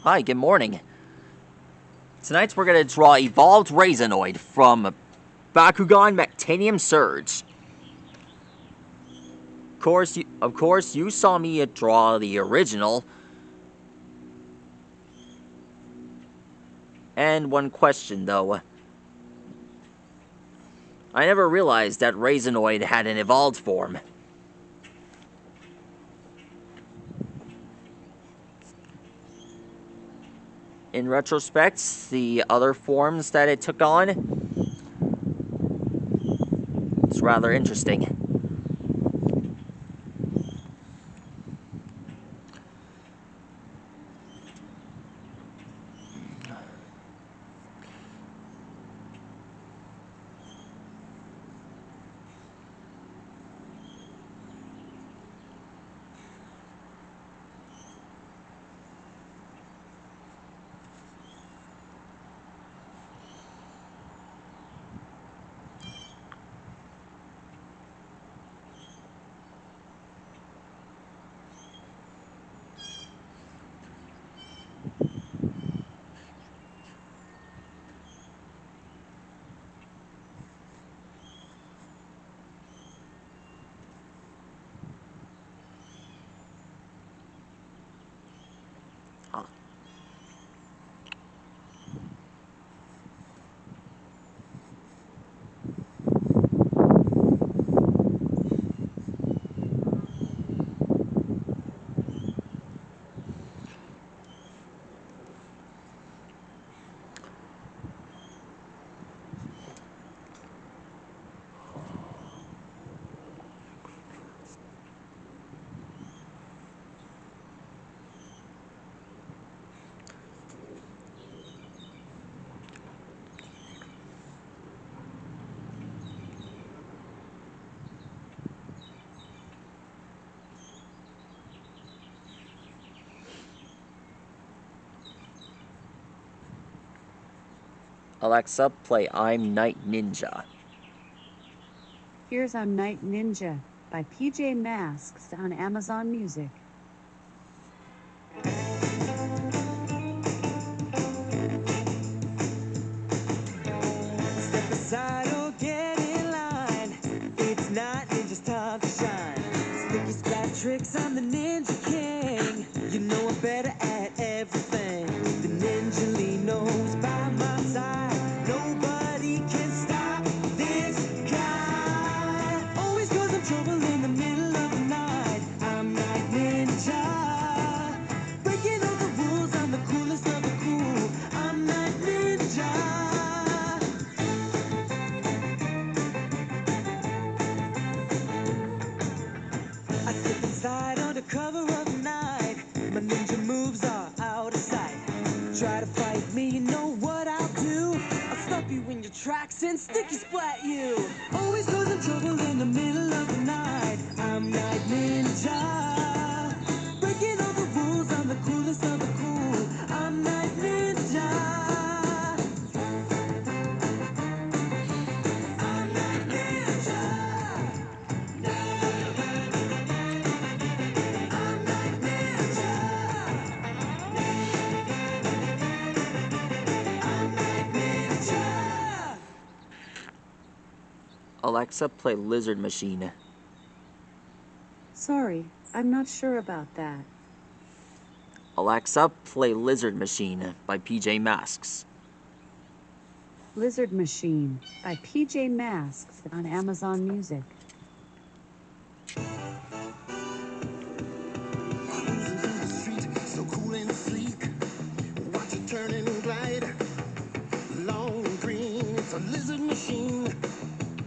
Hi, good morning. Tonight we're going to draw Evolved RAZENOID from Bakugan Mectanium Surge. Of course, you saw me draw the original. And one question, though. I never realized that RAZENOID had an evolved form. In retrospect, the other forms that it took on, it's rather interesting. Huh. Alexa, play I'm Night Ninja. Here's I'm Night Ninja by PJ Masks on Amazon Music. Step aside or get in line. It's not ninja's time to shine. Sticky splat tricks, I'm the ninja king. You know I'm better at everything. The ninja Lee knows by my side. Nobody can stop this guy. Always causing trouble in the middle of the night. I'm Night Ninja. Breaking all the rules, I'm the coolest of the cool. I'm Night Ninja. I step inside under cover of the night. My ninja moves are out of sight. Try to fight me, you know what I'll do? I'll stop you in your tracks and sticky splat you. Always causing trouble in the middle of the night. I'm Night Ninja. Breaking all the rules, I'm the coolest of the cool. I'm Night Ninja. I'm Night Ninja. I'm Night Ninja. I'm Night Ninja. Alexa, play Lizard Machine. Sorry, I'm not sure about that. Alexa, play Lizard Machine by PJ Masks. Lizard Machine by PJ Masks on Amazon Music. Cruising through the street, so cool and sleek. Watch it turn and glide. Long and green, it's a lizard machine.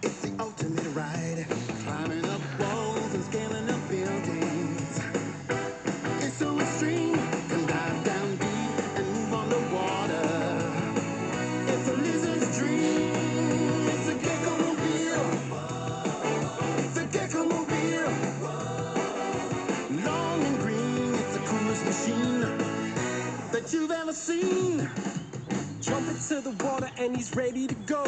It's the ultimate ride. Climbing up walls and scaling up buildings. It's so extreme, can dive down deep and move on the water. It's a lizard's dream. It's a gecko-mobile. It's a gecko-mobile. water and he's ready to go.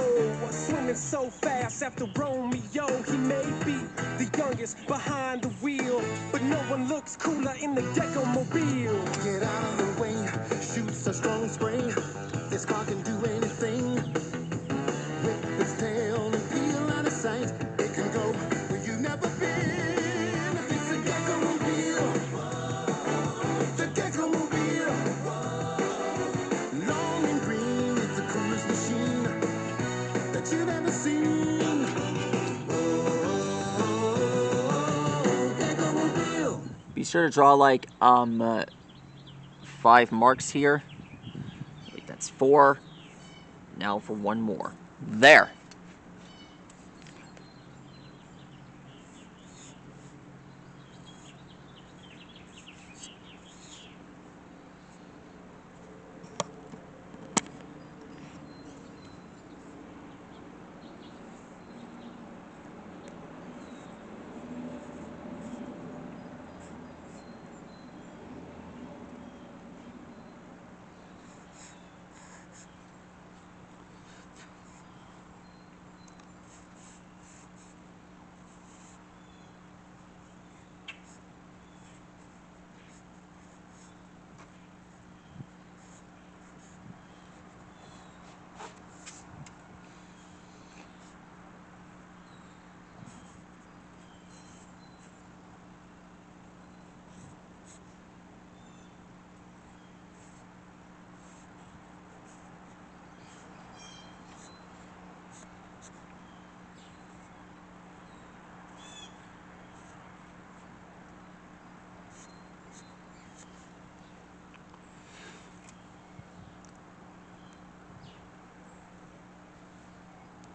Swimming so fast after Romeo. He may be the youngest behind the wheel, but no one looks cooler in the Gecko-mobile. Get out of the way, shoots a strong spray. This car can do anything. Whip its tail and peel out of sight. It can go where you've never been. It's the Gecko-mobile. The Gecko-mobile. Long and green, it's the coolest machine that you've ever seen. Oh, Gecko-mobile. Be sure to draw like 5 marks here. Wait, that's 4. Now for one more. There.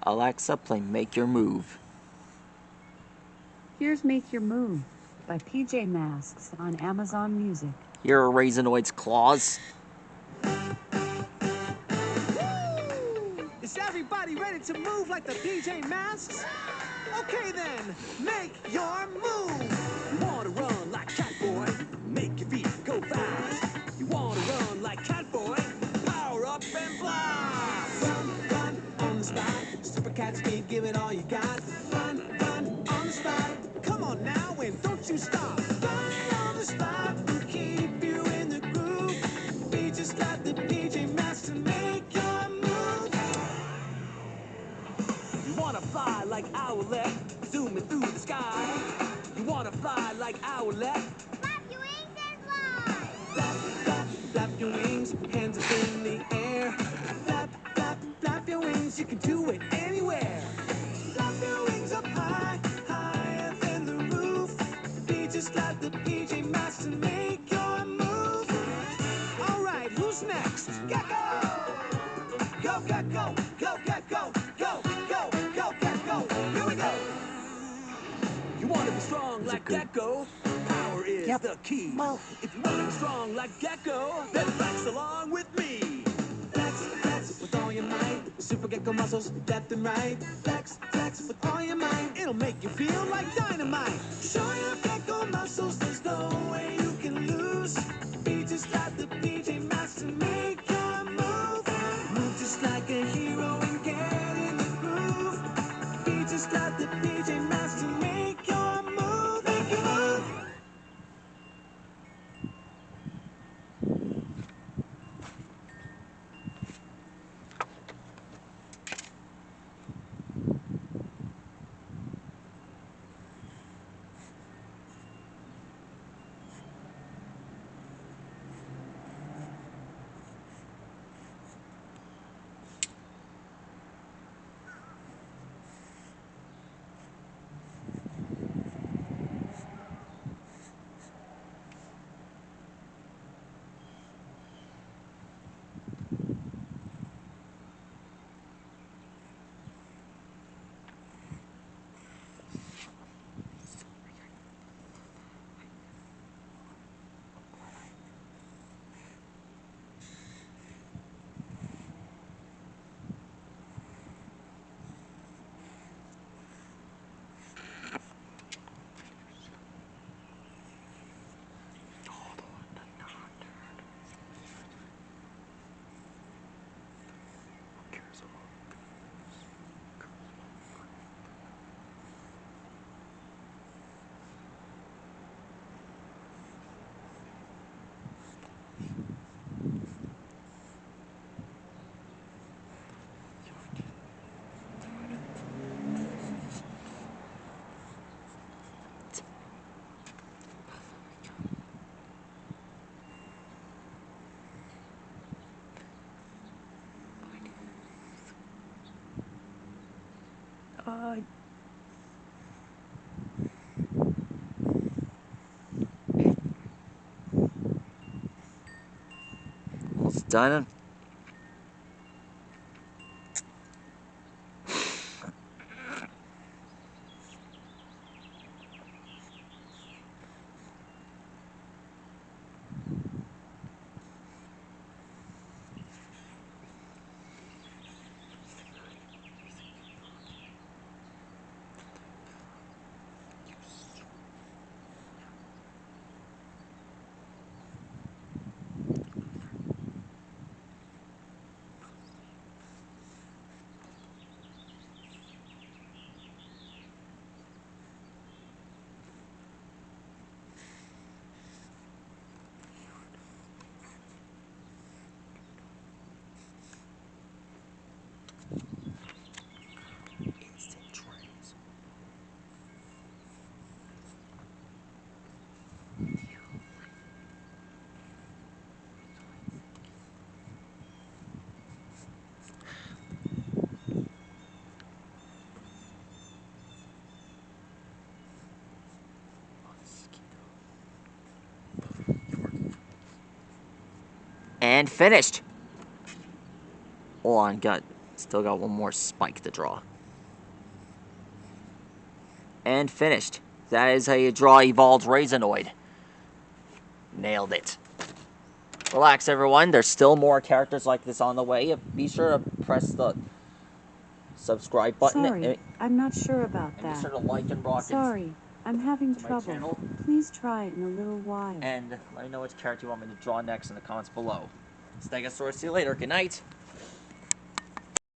Alexa, play Make Your Move. Here's Make Your Move by PJ Masks on Amazon Music. Here are RAZENOID's claws. Is everybody ready to move like the PJ Masks? Okay then, make your move. You wanna run like Catboy? Make your feet go fast. You wanna run like Catboy? Power up and fly. Run, run on the spot. Super cat speed, give it all you got. Run, run on the spot. Come on now and don't you stop. Run on the spot will keep you in the groove. Be just like the PJ Masks to make your move. You wanna fly like Owlette, zooming through the sky. You wanna fly like Owlette. Flap your wings and fly! Flap, flap, flap your wings, hands up in the air. Flap, flap, flap your wings, you can do it anywhere. Flap your wings up high, higher than the roof. Be just like the PJ Masks to make your move. All right, who's next? Gecko! Go, Gecko! Go, Gecko! Go, go, go, Gecko! Here we go! You wanna be strong like Gecko? Power is the key. Well- If you wanna be strong like Gecko, then flex along with me. Flex, flex with all your might. Super Gecko muscles, left and right. Flex, flex with all your might. It'll make you feel like dynamite. Show your Gecko muscles, there's no way you can lose. Be just like the PJ Masks to make your move. Move just like a hero and get in the groove. Be just like the PJ Masks to make your move. Make your move. Bye. Almost done. And finished. Hold on, still got one more spike to draw. And finished. That is how you draw Evolved RAZENOID. Nailed it. Relax, everyone. There's still more characters like this on the way. Be sure to press the subscribe button. Sorry, I'm not sure about And be that. sure to like and rock Sorry, I'm having to my trouble. channel. Please try it in a little while. And let me know which character you want me to draw next in the comments below. Stegosaurus, see you later. Good night.